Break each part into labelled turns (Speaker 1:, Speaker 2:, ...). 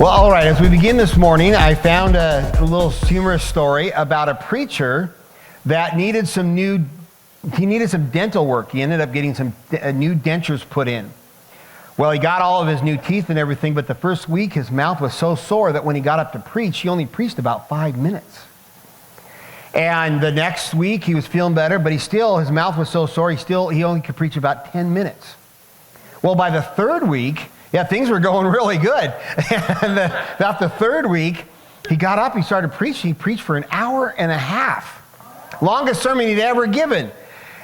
Speaker 1: Well, all right, as we begin this morning, I found a little humorous story about a preacher that needed some dental work. He ended up getting some new dentures put in. Well, he got all of his new teeth and everything, but the first week his mouth was so sore that when he got up to preach, he only preached about 5 minutes. And the next week he was feeling better, but his mouth was so sore, he only could preach about 10 minutes. Well, by the third week, things were going really good. And about the third week, he got up, he started preaching. He preached for an hour and a half. Longest sermon he'd ever given.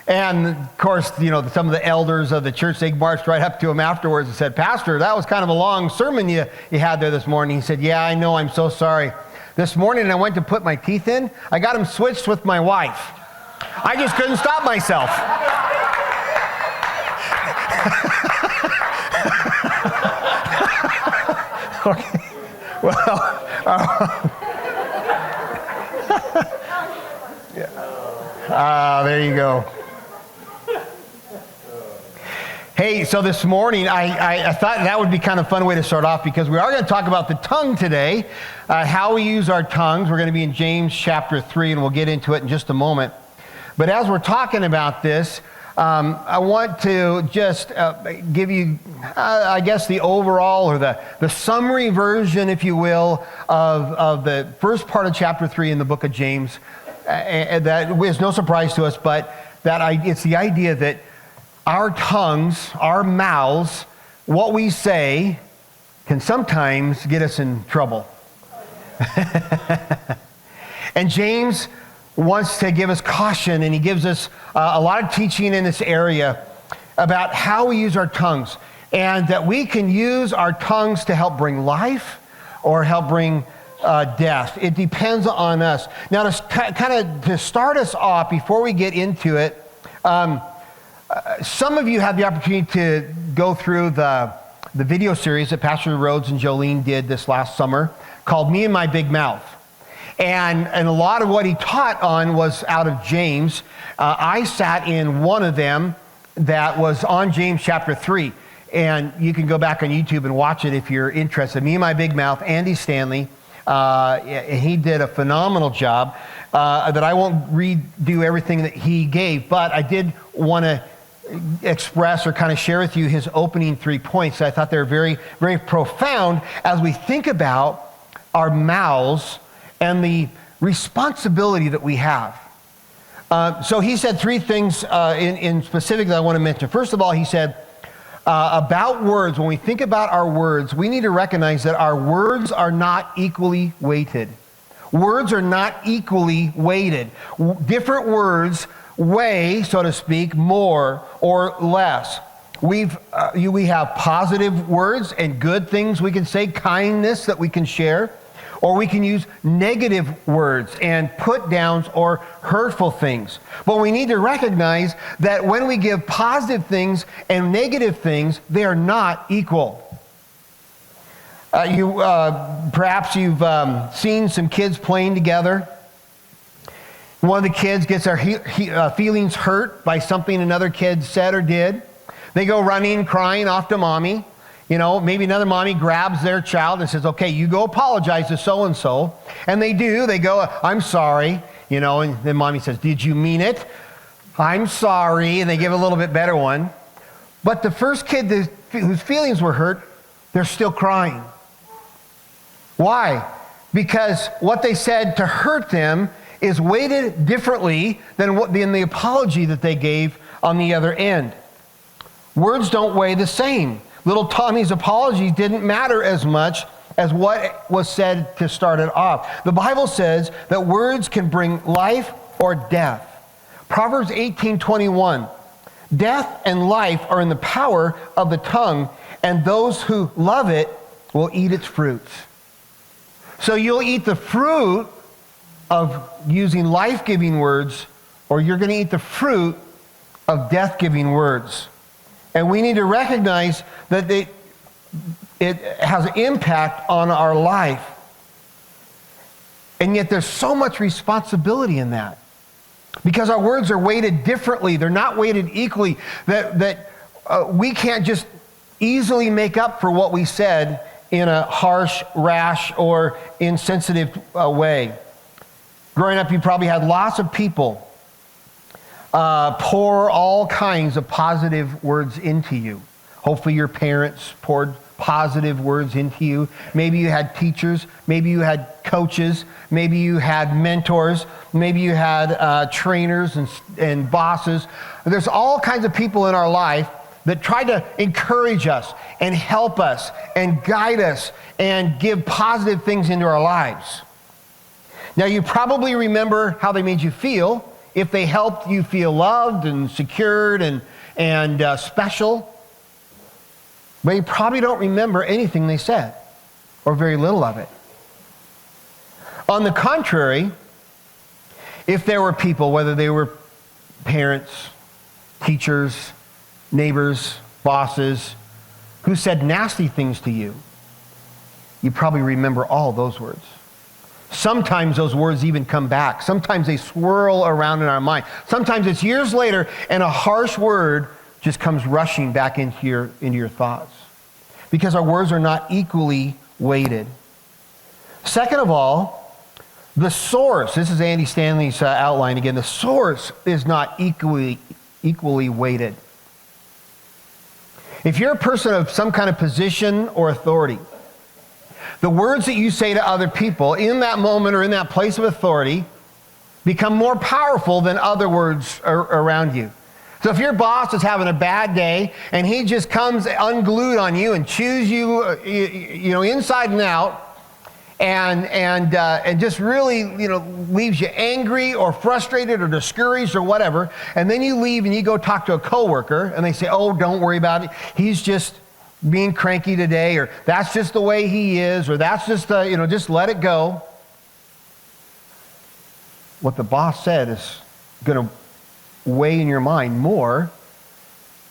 Speaker 1: And of course, some of the elders of the church, they marched right up to him afterwards and said, "Pastor, that was kind of a long sermon you had there this morning." He said, "Yeah, I know, I'm so sorry. This morning I went to put my teeth in. I got them switched with my wife. I just couldn't stop myself." Okay. Well, there you go. Hey, so this morning, I thought that would be kind of a fun way to start off because we are going to talk about the tongue today, how we use our tongues. We're going to be in James chapter 3, and we'll get into it in just a moment. But as we're talking about this, I want to just give you, the overall or the summary version, if you will, of the first part of chapter 3 in the book of James. That is no surprise to us, but it's the idea that our tongues, our mouths, what we say can sometimes get us in trouble. And James wants to give us caution, and he gives us a lot of teaching in this area about how we use our tongues, and that we can use our tongues to help bring life or help bring death. It depends on us. Now, to start us off, before we get into it, some of you had the opportunity to go through the video series that Pastor Rhodes and Jolene did this last summer called Me and My Big Mouth. And a lot of what he taught on was out of James. I sat in one of them that was on James chapter 3. And you can go back on YouTube and watch it if you're interested. Me and My Big Mouth, Andy Stanley. He did a phenomenal job. That I won't redo everything that he gave, but I did want to express or kind of share with you his opening 3 points. I thought they were very, very profound as we think about our mouths and the responsibility that we have. So he said 3 things in specific that I want to mention. First of all, he said about words, when we think about our words, we need to recognize that our words are not equally weighted. Words are not equally weighted. Different words weigh, so to speak, more or less. We have positive words and good things we can say, kindness that we can share, or we can use negative words and put downs or hurtful things. But we need to recognize that when we give positive things and negative things, they are not equal. Perhaps you've seen some kids playing together. One of the kids gets their feelings hurt by something another kid said or did. They go running, crying off to mommy. Maybe another mommy grabs their child and says, "Okay, you go apologize to so-and-so." And they do. They go, "I'm sorry." And then mommy says, "Did you mean it?" "I'm sorry." And they give a little bit better one. But the first kid whose feelings were hurt, they're still crying. Why? Because what they said to hurt them is weighted differently than the apology that they gave on the other end. Words don't weigh the same. Little Tommy's apology didn't matter as much as what was said to start it off. The Bible says that words can bring life or death. Proverbs 18:21, "Death and life are in the power of the tongue, and those who love it will eat its fruits." So you'll eat the fruit of using life-giving words, or you're going to eat the fruit of death-giving words. And we need to recognize that it has an impact on our life. And yet there's so much responsibility in that. Because our words are weighted differently. They're not weighted equally. That we can't just easily make up for what we said in a harsh, rash, or insensitive way. Growing up, you probably had lots of people pour all kinds of positive words into you. Hopefully your parents poured positive words into you. Maybe you had teachers. Maybe you had coaches. Maybe you had mentors. Maybe you had trainers and bosses. There's all kinds of people in our life that try to encourage us and help us and guide us and give positive things into our lives. Now, you probably remember how they made you feel, if they helped you feel loved and secured and special. But you probably don't remember anything they said, or very little of it. On the contrary, if there were people, whether they were parents, teachers, neighbors, bosses, who said nasty things to you, you probably remember all those words. Sometimes those words even come back. Sometimes they swirl around in our mind. Sometimes it's years later and a harsh word just comes rushing back into your thoughts. Because our words are not equally weighted. Second of all, the source, this is Andy Stanley's outline again, the source is not equally weighted. If you're a person of some kind of position or authority, the words that you say to other people in that moment or in that place of authority become more powerful than other words around you. So if your boss is having a bad day and he just comes unglued on you and chews you, inside and out, and just really, leaves you angry or frustrated or discouraged or whatever, and then you leave and you go talk to a coworker and they say, "Oh, don't worry about it. He's just being cranky today," or "That's just the way he is," or "That's just just let it go." What the boss said is going to weigh in your mind more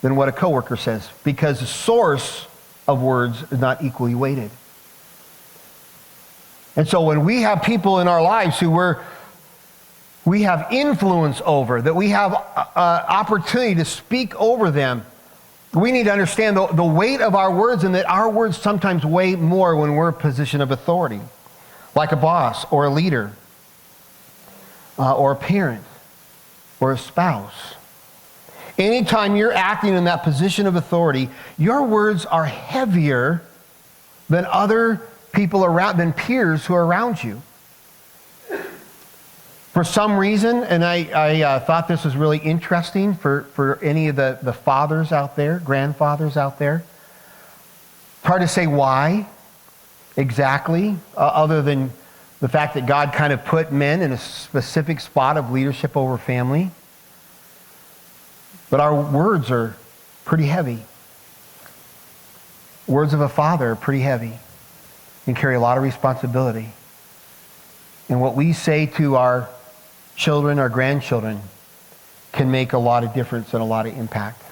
Speaker 1: than what a coworker says, because the source of words is not equally weighted. And so when we have people in our lives who we have influence over, that we have opportunity to speak over them, we need to understand the weight of our words, and that our words sometimes weigh more when we're in a position of authority, like a boss or a leader or a parent or a spouse. Anytime you're acting in that position of authority, your words are heavier than other people around, than peers who are around you. For some reason, and I thought this was really interesting for any of the fathers out there, grandfathers out there. It's hard to say why exactly, other than the fact that God kind of put men in a specific spot of leadership over family. But our words are pretty heavy. Words of a father are pretty heavy and carry a lot of responsibility. And what we say to our children, our grandchildren, can make a lot of difference and a lot of impact,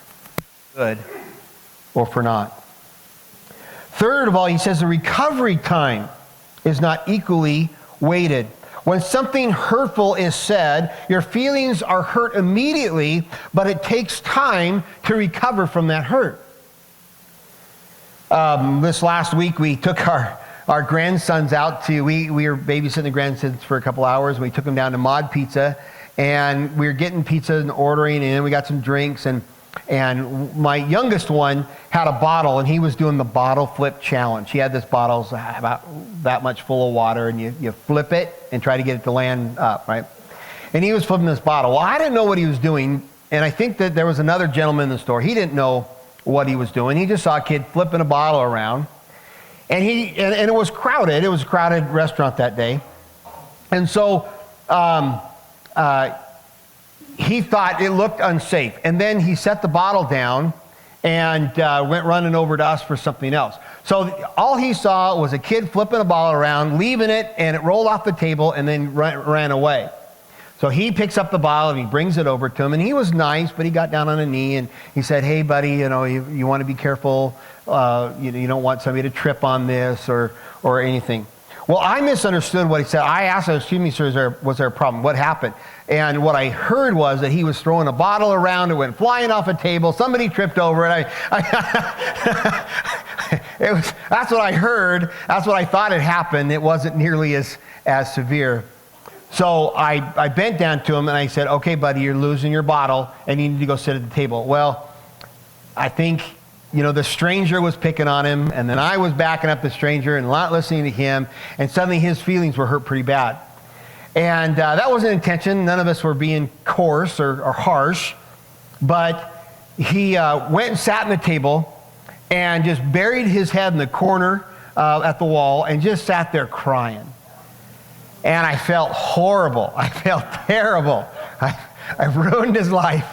Speaker 1: good or for not. Third of all, he says the recovery time is not equally weighted. When something hurtful is said, your feelings are hurt immediately, but it takes time to recover from that hurt. This last week, we took our grandsons out to, we were babysitting the grandsons for a couple hours, and we took them down to Mod Pizza, and we were getting pizza and ordering, and we got some drinks, and my youngest one had a bottle, and he was doing the bottle flip challenge. He had this bottle about that much full of water, and you flip it and try to get it to land up, right? And he was flipping this bottle. Well, I didn't know what he was doing, and I think that there was another gentleman in the store. He didn't know what he was doing. He just saw a kid flipping a bottle around, and it was crowded. It was a crowded restaurant that day, and so he thought it looked unsafe. And then he set the bottle down and went running over to us for something else. So all he saw was a kid flipping a bottle around, leaving it, and it rolled off the table and then ran away. So he picks up the bottle and he brings it over to him. And he was nice, but he got down on a knee and he said, "Hey, buddy, you want to be careful. You don't want somebody to trip on this or anything." Well, I misunderstood what he said. I asked him, "Excuse me, sir, was there a problem? What happened?" And what I heard was that he was throwing a bottle around. It went flying off a table. Somebody tripped over it. That's what I heard. That's what I thought had happened. It wasn't nearly as severe. So I bent down to him and I said, okay, buddy, you're losing your bottle and you need to go sit at the table. Well, I think, the stranger was picking on him, and then I was backing up the stranger and not listening to him, and suddenly his feelings were hurt pretty bad. And that wasn't intention. None of us were being coarse or harsh, but he went and sat on the table and just buried his head in the corner at the wall and just sat there crying. And I felt horrible. I felt terrible. I ruined his life.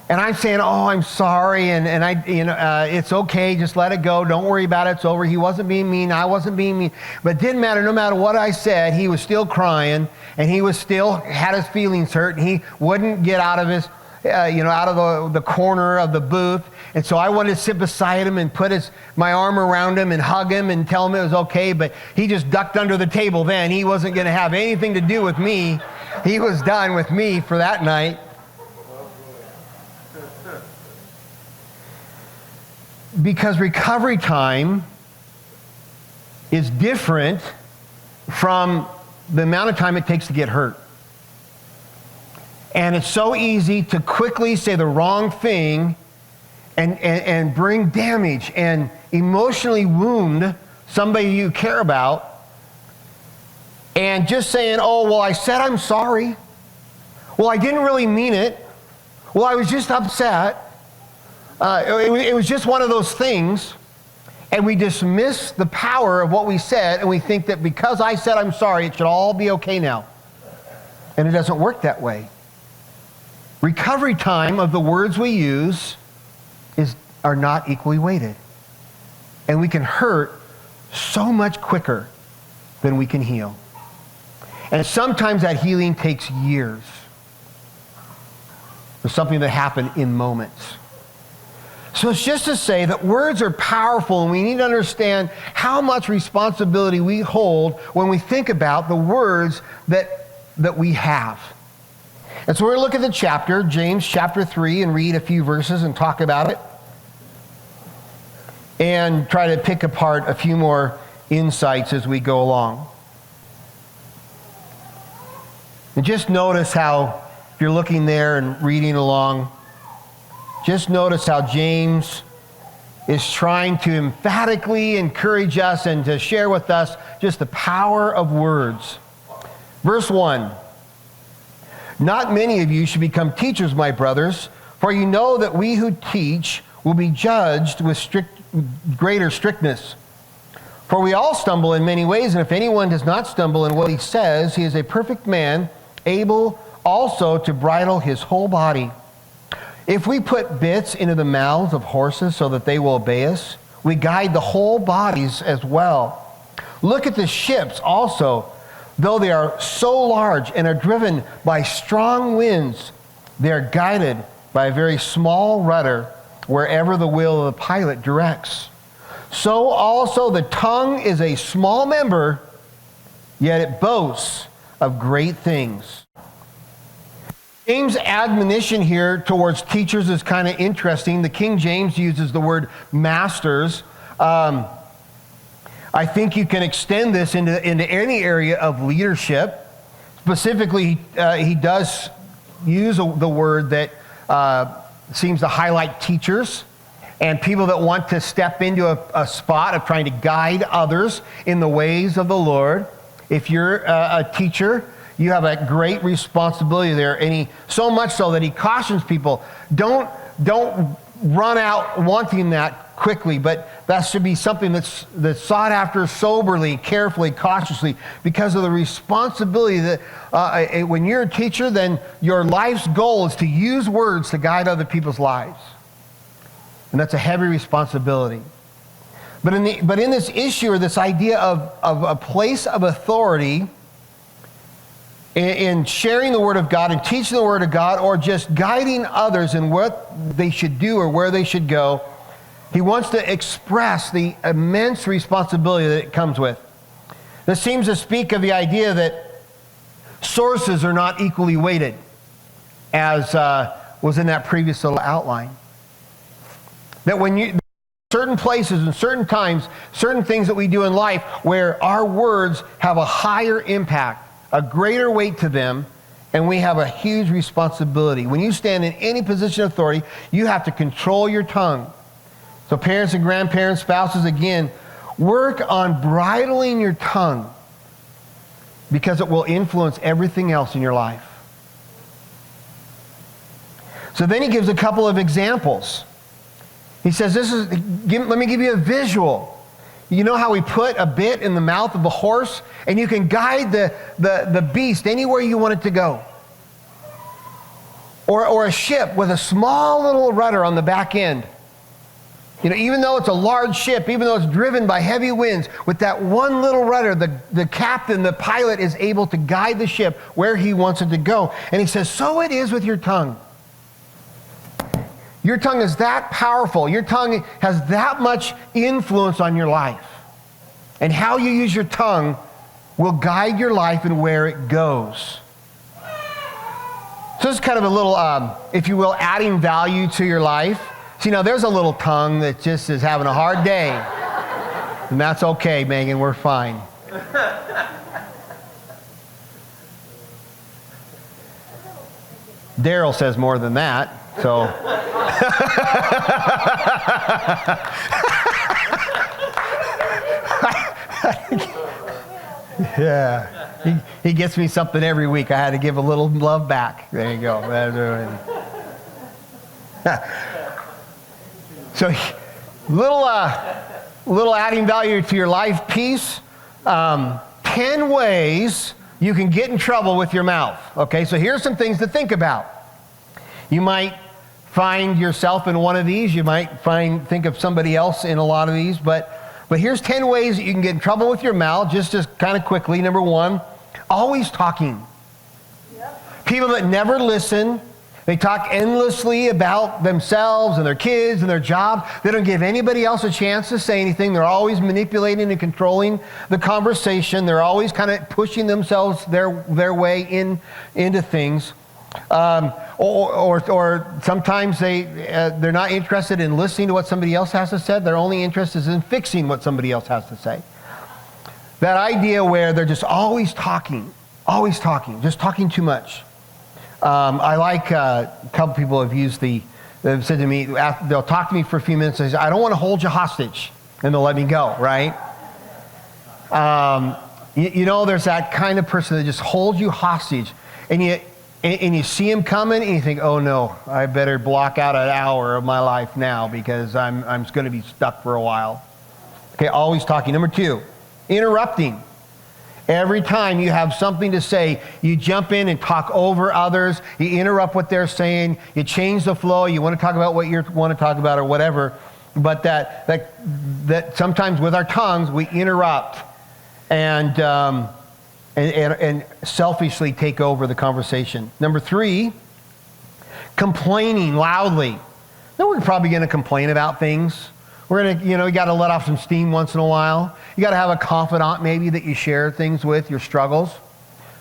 Speaker 1: And I'm saying, oh, I'm sorry, and it's okay, just let it go, don't worry about it, it's over. He wasn't being mean, I wasn't being mean. But it didn't matter, no matter what I said, he was still crying, and he was still had his feelings hurt, and he wouldn't get out of his, out of the corner of the booth. And so I wanted to sit beside him and put my arm around him and hug him and tell him it was okay, but he just ducked under the table then. He wasn't going to have anything to do with me. He was done with me for that night. Because recovery time is different from the amount of time it takes to get hurt. And it's so easy to quickly say the wrong thing and bring damage and emotionally wound somebody you care about. And just saying, oh, well, I said I'm sorry. Well, I didn't really mean it. Well, I was just upset. It was just one of those things, and we dismiss the power of what we said, and we think that because I said I'm sorry, it should all be okay now. And it doesn't work that way. Recovery time of the words we use are not equally weighted. And we can hurt so much quicker than we can heal. And sometimes that healing takes years. There's something that happened in moments. So it's just to say that words are powerful, and we need to understand how much responsibility we hold when we think about the words that we have. And so we're going to look at the chapter, James chapter 3, and read a few verses and talk about it. And try to pick apart a few more insights as we go along. And just notice how, if you're looking there and reading along, just notice how James is trying to emphatically encourage us and to share with us just the power of words. Verse 1, not many of you should become teachers, my brothers, for you know that we who teach will be judged with greater strictness. For we all stumble in many ways, and if anyone does not stumble in what he says, he is a perfect man, able also to bridle his whole body. If we put bits into the mouths of horses so that they will obey us, we guide the whole bodies as well. Look at the ships also. Though they are so large and are driven by strong winds, they are guided by a very small rudder wherever the will of the pilot directs. So also the tongue is a small member, yet it boasts of great things. James' admonition here towards teachers is kind of interesting. The King James uses the word masters. I think you can extend this into any area of leadership. Specifically, he does use the word that seems to highlight teachers and people that want to step into a spot of trying to guide others in the ways of the Lord. If you're a teacher, you have a great responsibility there. And so much so that he cautions people, don't run out wanting that quickly, but that should be something that's sought after soberly, carefully, cautiously, because of the responsibility that when you're a teacher, then your life's goal is to use words to guide other people's lives. And that's a heavy responsibility. But in this issue, or this idea of a place of authority, in sharing the Word of God and teaching the Word of God, or just guiding others in what they should do or where they should go, he wants to express the immense responsibility that it comes with. This seems to speak of the idea that sources are not equally weighted, as was in that previous little outline. That when you certain places and certain times, certain things that we do in life where our words have a higher impact, a greater weight to them, and we have a huge responsibility. When you stand in any position of authority, you have to control your tongue. So parents and grandparents, spouses, again, work on bridling your tongue because it will influence everything else in your life. So then he gives a couple of examples. He says, let me give you a visual. You know how we put a bit in the mouth of a horse and you can guide the beast anywhere you want it to go? Or a ship with a small little rudder on the back end. You know, even though it's a large ship, even though it's driven by heavy winds, with that one little rudder, the captain, the pilot is able to guide the ship where he wants it to go. And he says, so it is with your tongue. Your tongue is that powerful. Your tongue has that much influence on your life. And how you use your tongue will guide your life and where it goes. So this is kind of a little, if you will, adding value to your life. See, now there's a little tongue that just is having a hard day. And that's okay, Megan, we're fine. Daryl says more than that, so. Yeah, he gets me something every week. I had to give a little love back. There you go. So, little adding value to your life piece. 10 ways you can get in trouble with your mouth. Okay, so here's some things to think about. You might find yourself in one of these. You might think of somebody else in a lot of these. But here's 10 ways that you can get in trouble with your mouth, just kind of quickly. Number one, always talking. Yep. People that never listen. They talk endlessly about themselves and their kids and their job. They don't give anybody else a chance to say anything. They're always manipulating and controlling the conversation. They're always kind of pushing themselves their way into things. Or sometimes they're not interested in listening to what somebody else has to say. Their only interest is in fixing what somebody else has to say. That idea where they're just always talking, just talking too much. I like a couple people have said to me, they'll talk to me for a few minutes and say, I don't want to hold you hostage, and they'll let me go, right? You know, there's that kind of person that just holds you hostage, and you see him coming, and you think, oh no, I better block out an hour of my life now because I'm going to be stuck for a while. Okay, always talking. Number two, interrupting. Every time you have something to say, you jump in and talk over others. You interrupt what they're saying. You change the flow. You want to talk about what you want to talk about or whatever. But that sometimes with our tongues we interrupt and selfishly take over the conversation. Number three, complaining loudly. Now we're probably going to complain about things. We're going to, you got to let off some steam once in a while. You got to have a confidant maybe that you share things with, your struggles.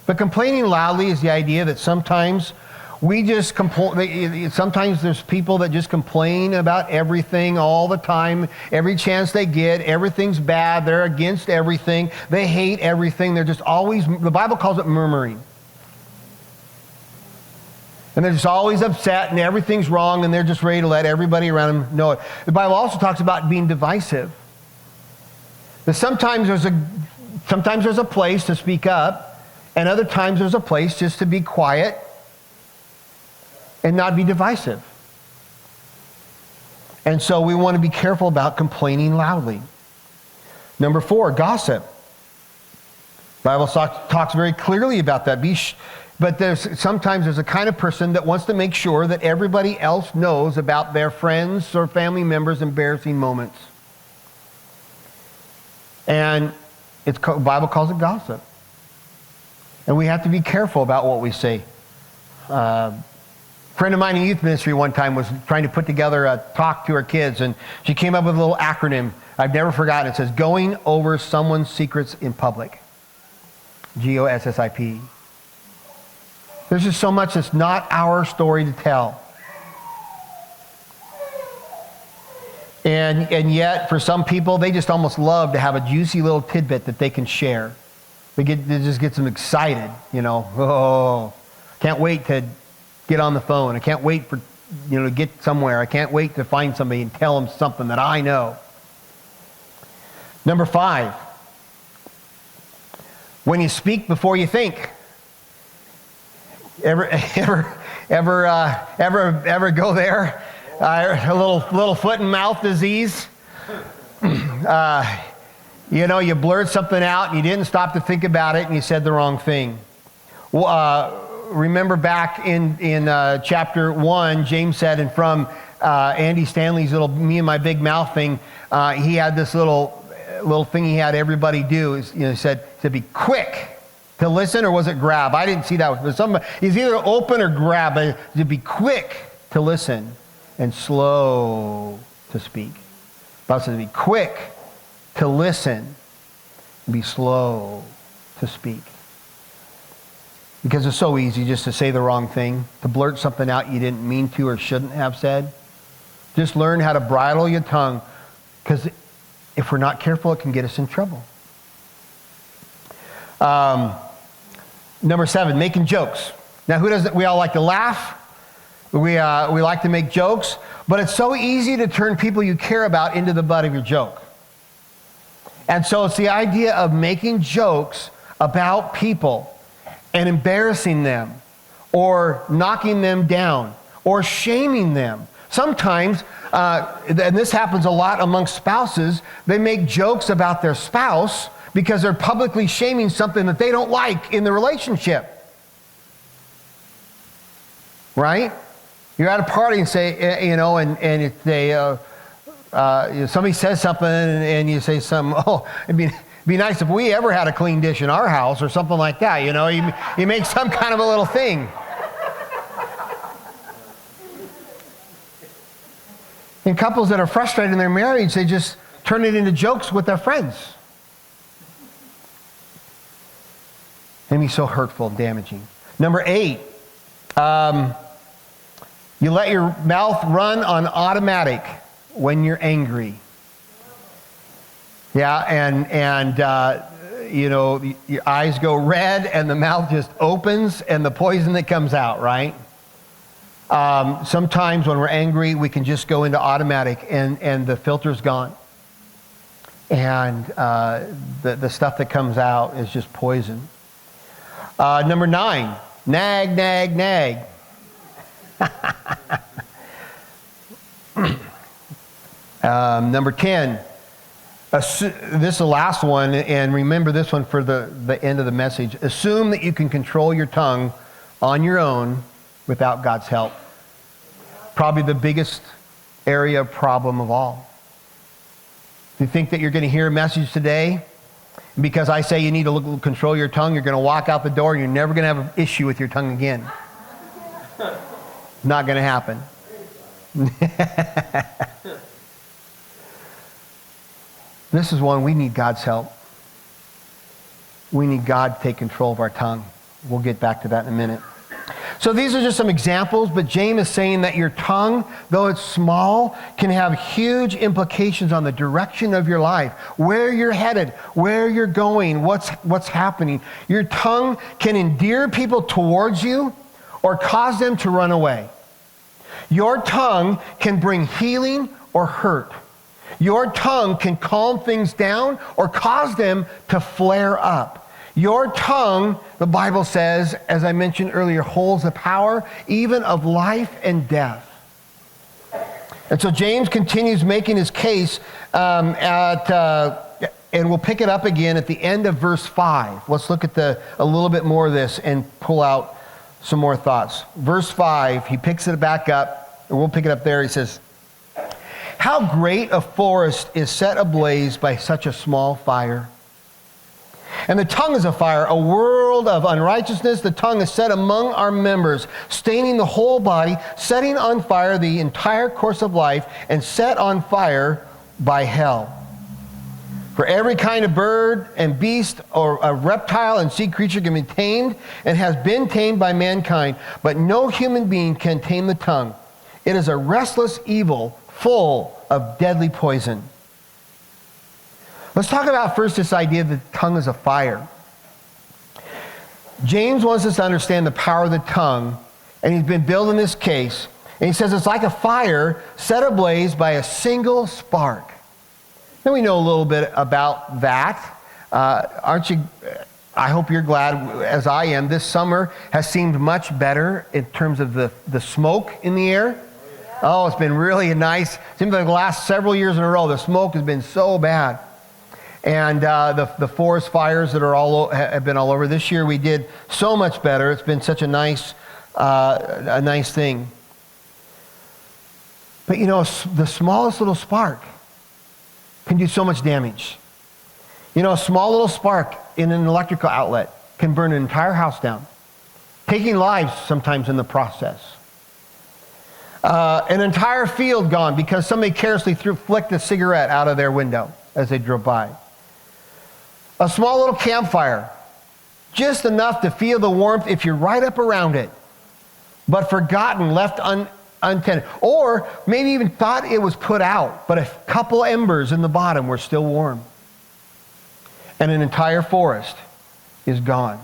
Speaker 1: But complaining loudly is the idea that sometimes sometimes there's people that just complain about everything all the time, every chance they get, everything's bad, they're against everything, they hate everything, they're just always, the Bible calls it murmuring. And they're just always upset and everything's wrong and they're just ready to let everybody around them know it. The Bible also talks about being divisive. That sometimes there's a place to speak up, and other times there's a place just to be quiet and not be divisive. And so we want to be careful about complaining loudly. Number four, gossip. The Bible talks very clearly about that. But sometimes there's a kind of person that wants to make sure that everybody else knows about their friends or family members' embarrassing moments. And the Bible calls it gossip. And we have to be careful about what we say. A friend of mine in youth ministry one time was trying to put together a talk to her kids, and she came up with a little acronym. I've never forgotten. It says, going over someone's secrets in public. GOSSIP. There's just so much that's not our story to tell. And yet, for some people, they just almost love to have a juicy little tidbit that they can share. It just gets them excited, you know. Oh, can't wait to get on the phone. I can't wait for, to get somewhere. I can't wait to find somebody and tell them something that I know. Number 5, when you speak before you think. Ever go there? A little foot and mouth disease. You blurt something out and you didn't stop to think about it and you said the wrong thing. Remember back in chapter 1, James said, and from Andy Stanley's little "Me and My Big Mouth" thing, he had this little thing he had everybody do. He said to be quick to listen, or was it grab? I didn't see that. But he's either open or grab, but to be quick to listen and slow to speak. The Bible says to be quick to listen and be slow to speak. Because it's so easy just to say the wrong thing, to blurt something out you didn't mean to or shouldn't have said. Just learn how to bridle your tongue, because if we're not careful, it can get us in trouble. Number 7, making jokes. Now, who doesn't? We all like to laugh. We like to make jokes, but it's so easy to turn people you care about into the butt of your joke. And so it's the idea of making jokes about people and embarrassing them or knocking them down or shaming them. Sometimes, and this happens a lot among spouses, they make jokes about their spouse because they're publicly shaming something that they don't like in the relationship. Right? You're at a party and say, and if they, somebody says something and you say something, it'd be nice if we ever had a clean dish in our house or something like that. You make some kind of a little thing. And couples that are frustrated in their marriage, they just turn it into jokes with their friends. It can be so hurtful and damaging. Number 8, you let your mouth run on automatic when you're angry. Yeah, and your eyes go red and the mouth just opens and the poison that comes out, right? Sometimes when we're angry, we can just go into automatic and the filter's gone. And the stuff that comes out is just poison. Number 9, nag, nag, nag. Number 10, this is the last one, and remember this one for the end of the message. Assume that you can control your tongue on your own without God's help. Probably the biggest area of problem of all. You think that you're going to hear a message today, because I say you need to control your tongue, you're going to walk out the door and you're never going to have an issue with your tongue again. Not going to happen. This is one we need God's help. We need God to take control of our tongue. We'll get back to that in a minute. So these are just some examples, but James is saying that your tongue, though it's small, can have huge implications on the direction of your life, where you're headed, where you're going, what's happening. Your tongue can endear people towards you or cause them to run away. Your tongue can bring healing or hurt. Your tongue can calm things down or cause them to flare up. Your tongue, the Bible says, as I mentioned earlier, holds the power even of life and death. And so James continues making his case and we'll pick it up again at the end of verse 5. Let's look at a little bit more of this and pull out some more thoughts. Verse 5, he picks it back up, and we'll pick it up there. He says, "How great a forest is set ablaze by such a small fire. And the tongue is a fire, a world of unrighteousness. The tongue is set among our members, staining the whole body, setting on fire the entire course of life, and set on fire by hell. For every kind of bird and beast or a reptile and sea creature can be tamed and has been tamed by mankind, but no human being can tame the tongue. It is a restless evil full of deadly poison. Let's talk about first this idea that the tongue is a fire. James wants us to understand the power of the tongue, and he's been building this case. And he says it's like a fire set ablaze by a single spark. Now we know a little bit about that. Aren't you? I hope you're glad, as I am. This summer has seemed much better in terms of the smoke in the air. Oh, it's been really nice. It seems like the last several years in a row, the smoke has been so bad. And the forest fires that have been all over. This year we did so much better. It's been such a nice thing. But you know, the smallest little spark can do so much damage. You know, a small little spark in an electrical outlet can burn an entire house down, taking lives sometimes in the process. An entire field gone because somebody carelessly flicked a cigarette out of their window as they drove by. A small little campfire, just enough to feel the warmth if you're right up around it, but forgotten, left untended. Or maybe even thought it was put out, but a couple embers in the bottom were still warm. And an entire forest is gone.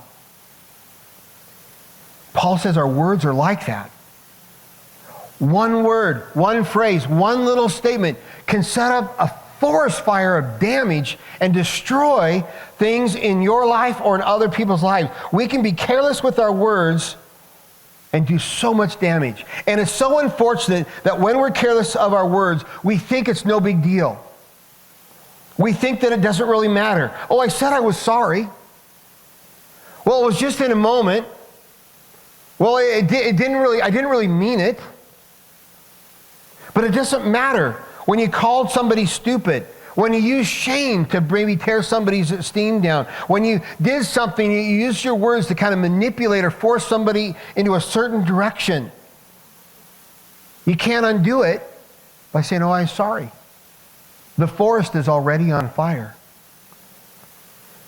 Speaker 1: Paul says our words are like that. One word, one phrase, one little statement can set up a forest fire of damage and destroy things in your life or in other people's lives. We can be careless with our words and do so much damage. And it's so unfortunate that when we're careless of our words, we think it's no big deal. We think that it doesn't really matter. Oh, I said I was sorry. Well, it was just in a moment. Well, I didn't really mean it. But it doesn't matter when you called somebody stupid, when you used shame to maybe tear somebody's esteem down, when you did something, you used your words to kind of manipulate or force somebody into a certain direction. You can't undo it by saying, oh, I'm sorry. The forest is already on fire.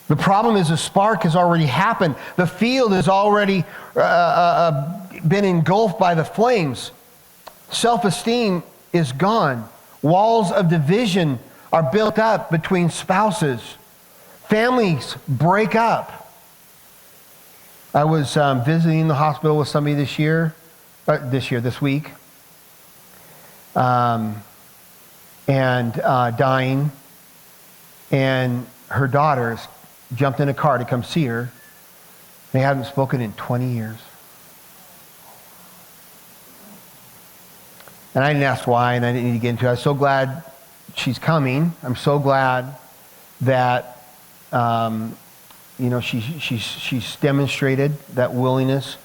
Speaker 1: The problem is the spark has already happened. The field has already been engulfed by the flames. Self-esteem is gone. Walls of division are built up between spouses. Families break up. I was visiting the hospital with somebody this week, and dying, and her daughters jumped in a car to come see her. They hadn't spoken in 20 years. And I didn't ask why, and I didn't need to get into it. I was so glad she's coming. I'm so glad that she's demonstrated that willingness.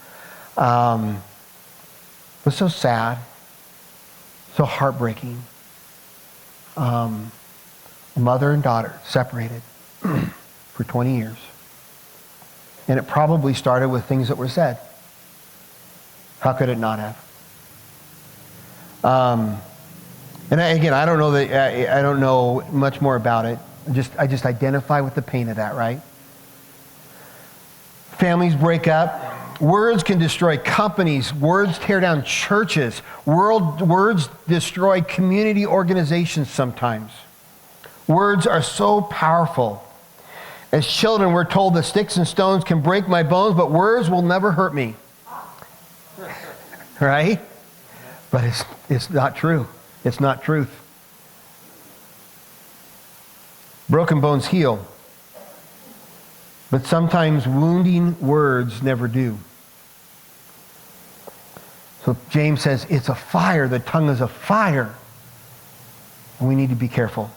Speaker 1: It was so sad, so heartbreaking. Mother and daughter separated for 20 years. And it probably started with things that were said. How could it not have? And I don't know I don't know much more about it. I just identify with the pain of that, right? Families break up. Words can destroy companies. Words tear down churches. Words destroy community organizations sometimes. Words are so powerful. As children, we're told that sticks and stones can break my bones, but words will never hurt me. Right? But it's not true. It's not truth. Broken bones heal. But sometimes wounding words never do. So James says it's a fire. The tongue is a fire. And we need to be careful.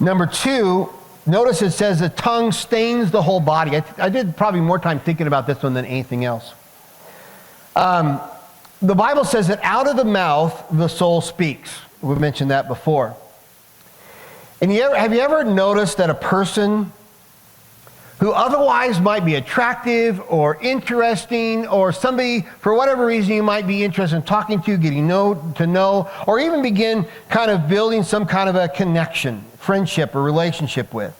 Speaker 1: Number 2, notice it says the tongue stains the whole body. I did probably more time thinking about this one than anything else. The Bible says that out of the mouth, the soul speaks. We've mentioned that before. And have you ever noticed that a person who otherwise might be attractive or interesting, or somebody, for whatever reason, you might be interested in talking to, getting to know, or even begin kind of building some kind of a connection, friendship, or relationship with.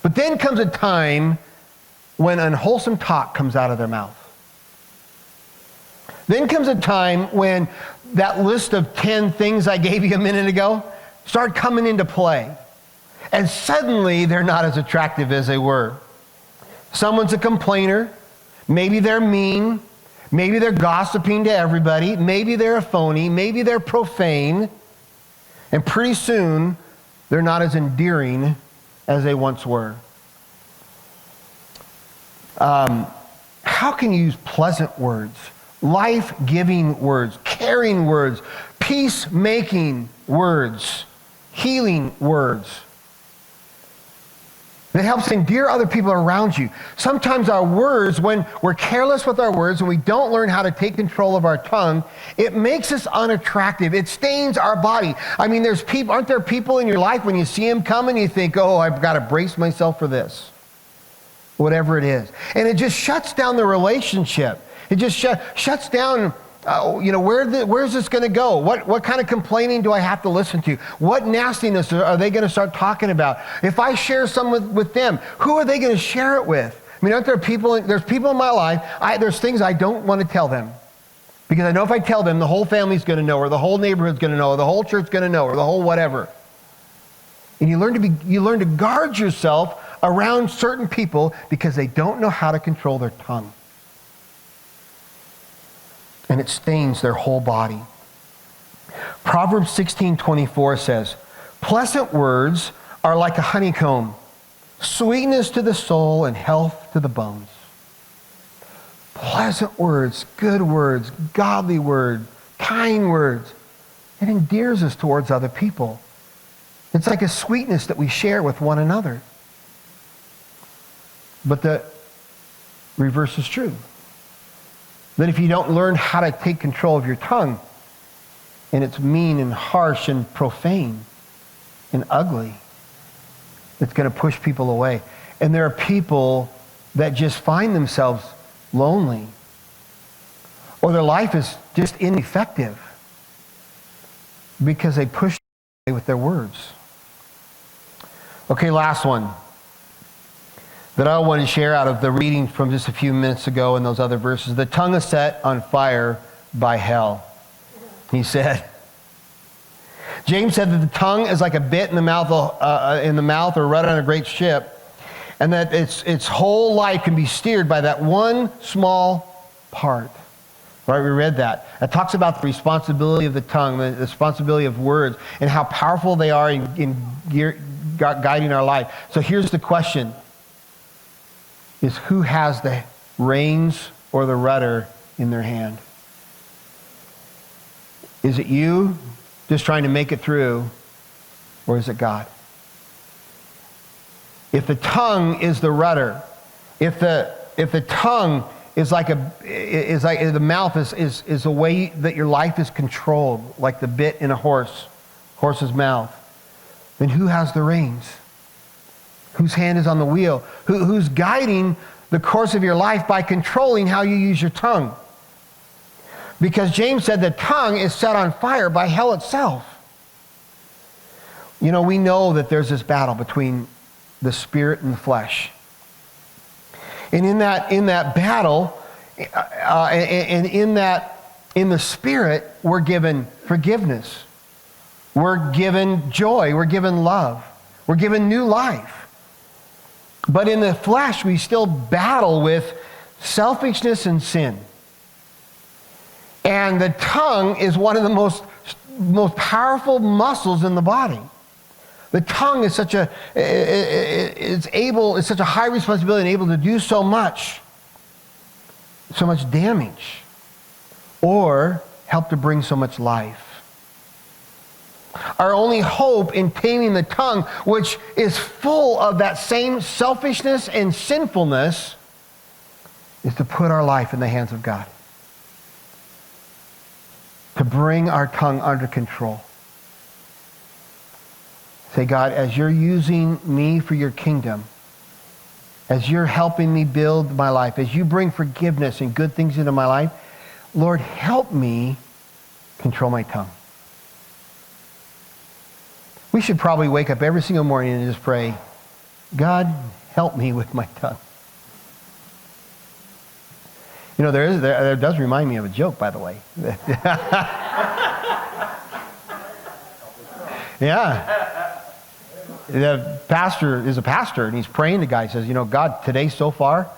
Speaker 1: But then comes a time when unwholesome talk comes out of their mouth. Then comes a time when that list of 10 things I gave you a minute ago start coming into play. And suddenly they're not as attractive as they were. Someone's a complainer. Maybe they're mean. Maybe they're gossiping to everybody. Maybe they're a phony. Maybe they're profane. And pretty soon, they're not as endearing as they once were. How can you use pleasant words, life-giving words, caring words, peace-making words, healing words that helps endear other people around you? Sometimes our words, when we're careless with our words and we don't learn how to take control of our tongue, it makes us unattractive. It stains our body. I mean, aren't there people in your life when you see them coming, you think, oh, I've got to brace myself for this, whatever it is. And it just shuts down the relationship. It just shuts down. Where's this going to go? What kind of complaining do I have to listen to? What nastiness are they going to start talking about? If I share some with them, who are they going to share it with? I mean, there's people in my life, there's things I don't want to tell them. Because I know if I tell them, the whole family's going to know, or the whole neighborhood's going to know, or the whole church's going to know, or the whole whatever. And you learn to guard yourself around certain people because they don't know how to control their tongue. And it stains their whole body. Proverbs 16:24 says, pleasant words are like a honeycomb, sweetness to the soul and health to the bones. Pleasant words, good words, godly word, kind words. It endears us towards other people. It's like a sweetness that we share with one another. But the reverse is true. That if you don't learn how to take control of your tongue, and it's mean and harsh and profane and ugly, it's going to push people away. And there are people that just find themselves lonely, or their life is just ineffective because they push away with their words. Okay, last one that I want to share out of the reading from just a few minutes ago in those other verses. The tongue is set on fire by hell, he said. James said that the tongue is like a bit in the mouth, or rudder on a great ship, and that its whole life can be steered by that one small part. Right, we read that. It talks about the responsibility of the tongue, the responsibility of words, and how powerful they are in guiding our life. So here's the question. Is who has the reins or the rudder in their hand? Is it you just trying to make it through, or is it God? If the tongue is the rudder, if the tongue is like the mouth is a way that your life is controlled, like the bit in a horse's mouth, then who has the reins? Whose hand is on the wheel? Who's guiding the course of your life by controlling how you use your tongue? Because James said the tongue is set on fire by hell itself. You know, we know that there's this battle between the spirit and the flesh. And in that battle, and in the spirit, we're given forgiveness. We're given joy. We're given love. We're given new life. But in the flesh, we still battle with selfishness and sin. And the tongue is one of the most powerful muscles in the body. The tongue is such a high responsibility and able to do so much damage, or help to bring so much life. Our only hope in taming the tongue, which is full of that same selfishness and sinfulness, is to put our life in the hands of God. To bring our tongue under control. Say, God, as you're using me for your kingdom, as you're helping me build my life, as you bring forgiveness and good things into my life, Lord, help me control my tongue. We should probably wake up every single morning and just pray, God, help me with my tongue. You know, there does remind me of a joke, by the way. Yeah. The pastor is a pastor, and he's praying to God. He says, you know, God, today so far,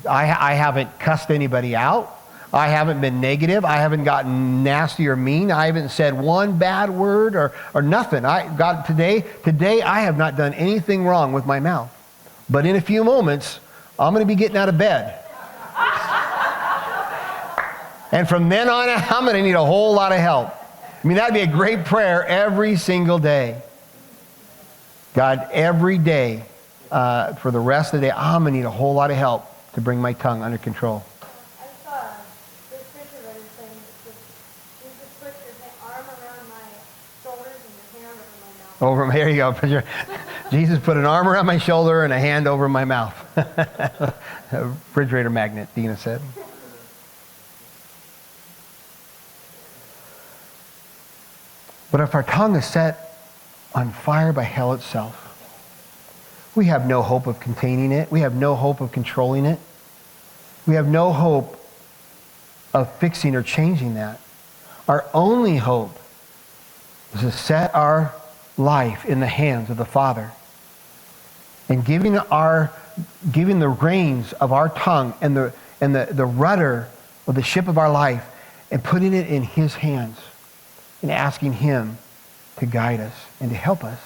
Speaker 1: I haven't cussed anybody out. I haven't been negative. I haven't gotten nasty or mean. I haven't said one bad word or nothing. God, today I have not done anything wrong with my mouth. But in a few moments, I'm going to be getting out of bed. And from then on, I'm going to need a whole lot of help. I mean, that'd be a great prayer every single day. God, every day, for the rest of the day, I'm going to need a whole lot of help to bring my tongue under control.
Speaker 2: I saw this scripture that is saying, Jesus, put your arm around my shoulders and your hand over my mouth.
Speaker 1: Here you go. Jesus put an arm around my shoulder and a hand over my mouth. A refrigerator magnet, Dina said. But if our tongue is set on fire by hell itself, we have no hope of containing it. We have no hope of controlling it. We have no hope of fixing or changing that. Our only hope is to set our life in the hands of the Father and giving the reins of our tongue and the rudder of the ship of our life and putting it in His hands and asking Him to guide us and to help us.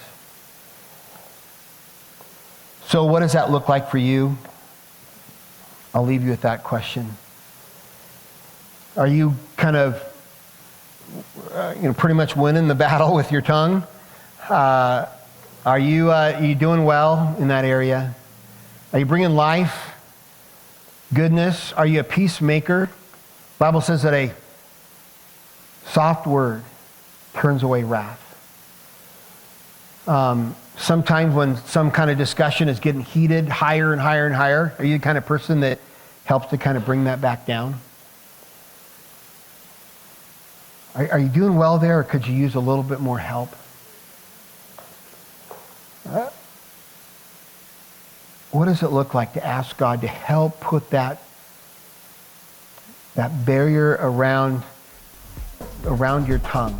Speaker 1: So what does that look like for you? I'll leave you with that question. Are you kind of pretty much winning the battle with your tongue? Are you doing well in that area? Are you bringing life, goodness? Are you a peacemaker? The Bible says that a soft word turns away wrath. Sometimes when some kind of discussion is getting heated higher and higher and higher, are you the kind of person that helps to kind of bring that back down? Are you doing well there, or could you use a little bit more help? What does it look like to ask God to help put that barrier around your tongue?